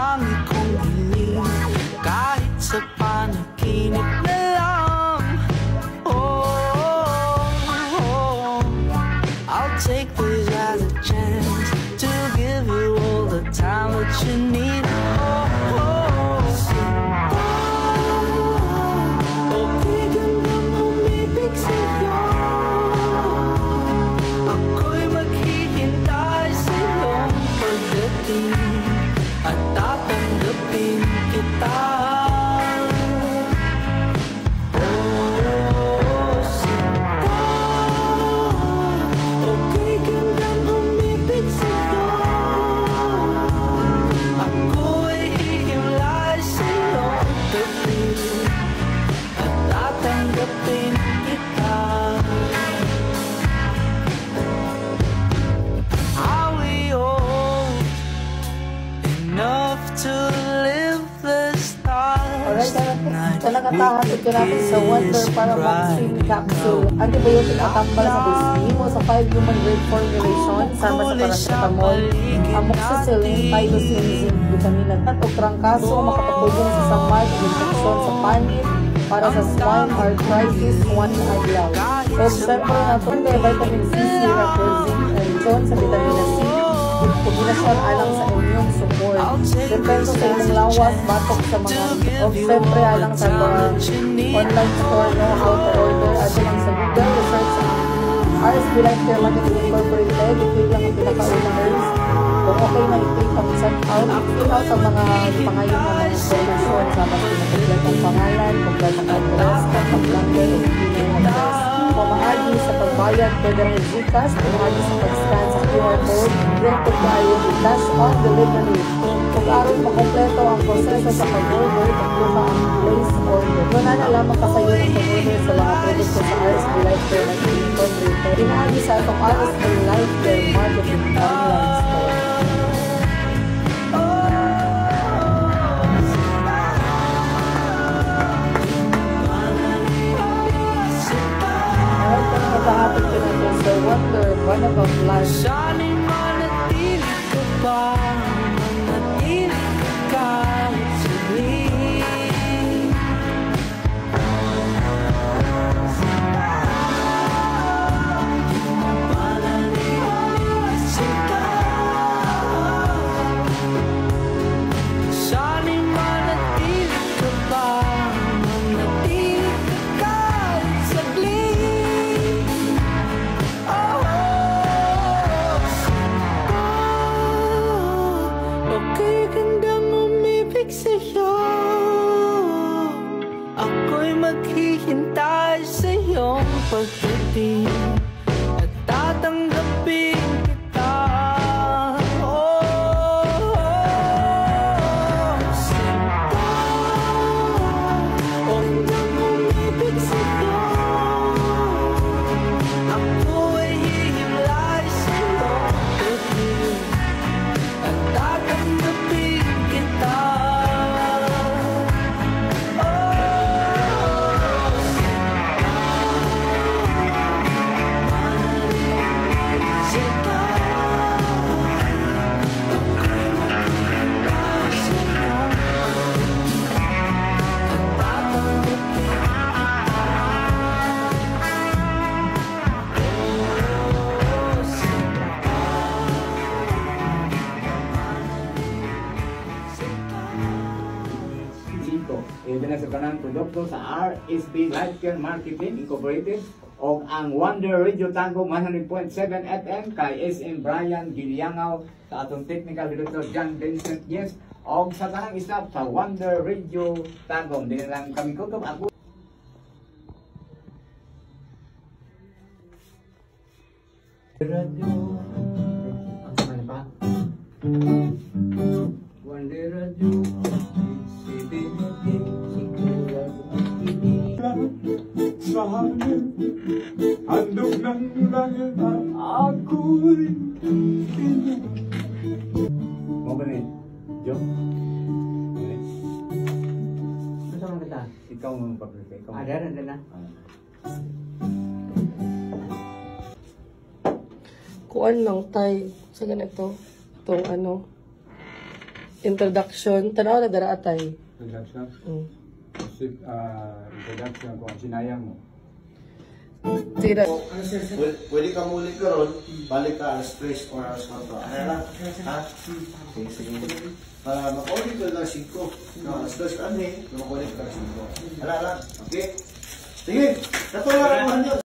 langit kong dilim, kahit sa panaginip na lang. Oh, I'll take this as a chance to give you all the time that you need. At tatanggapin kita. Oh, sinta, okay gandang umibig sa'yo. Ako'y hihimlay sa'yo gabi at tatanggapin kita. Sa nakatahatid ko natin sa Wonder Paramoxin Capsule, antibiotic at tambal sa bisimo sa 5 human grade formulation, sama sa paracetamol, amoxicillin, thyroxine, zinc, vitamin at trangkaso, makatutulong sa samad, infeksyon sa panit, para sa swine arthritis, one adlaw. O siyempre na ito, vitamin C, syrup, zinc, and sa vitamina C, kombinasyon alang sa immune support. Depende sa ilang lawas, batok sa mga o siyempre alang sa online store, no, how to order, at lang sa Google, research sa RSB Life Care Marketing Incorporated, i-click lang ang pinakaunang herbs. Kung okay na i-click ang check out, i-click out ang mga pangayon ng mga information, sa mas pinakaglat ang pangalan, kompletong address, contact number, o email address. Pamahagi sa pagbayad, pwede rin Gcash, pamahagi sa pag-scan sa QR code, yung pagbayo with cash on delivery. Kung aron makompleto ang proseso sa pag-order, pagkuha ang place order. Doon na lamang kasayo ng pag-order sa mga produkto sa RSB Life Care Marketing Incorporated. Pinahagi sa itong RSB Life Care Marketing Online Store. Nakahapit ko natin sa Wonder Banana of Life. Sana'y manatili ka ba? Manatili ka saglit. Sana'y manatili ka ba? Manatili ka saglit. Okay gandang umibig sa'yo. Ako'y maghihintay sa iyong pagdating at tatanggapin kita. Sinta, gandang umibig sa'yo. Ako'y hihimlay sa'yo gabi at tatanggapin kita. Ibinasakanang produkto sa RSB Life Care Marketing Incorporated o ang Wonder Radio Tango 100.7 FM kay SM Brian Giliangaw sa atong technical director John Vincent Yes o sa tanang staff sa Wonder Radio Tango. Hindi lang kami kutob ako. Radio Wonder Radio sa hangin, handog ng langit at ako'y inig. Mo ba ni? Jo? Ano sa mga kita? Ikaw ang paprika. Ikaw. Ada na. Kuan lang tay sa ganito. Itong ano. Introduction. Tanaw na dara atay. Introduction. Mm. Introduction kung ang sinayang mo. Tira. Pwede ka muli ka ron, balik ka alas 3 or alas 4. Ano lang? Ha? Sige, sige. Makulit ka alas 5. Alas 2 ka makulit ka alas 5. Ala lang. Okay? Sige, natuloy lang naman yun.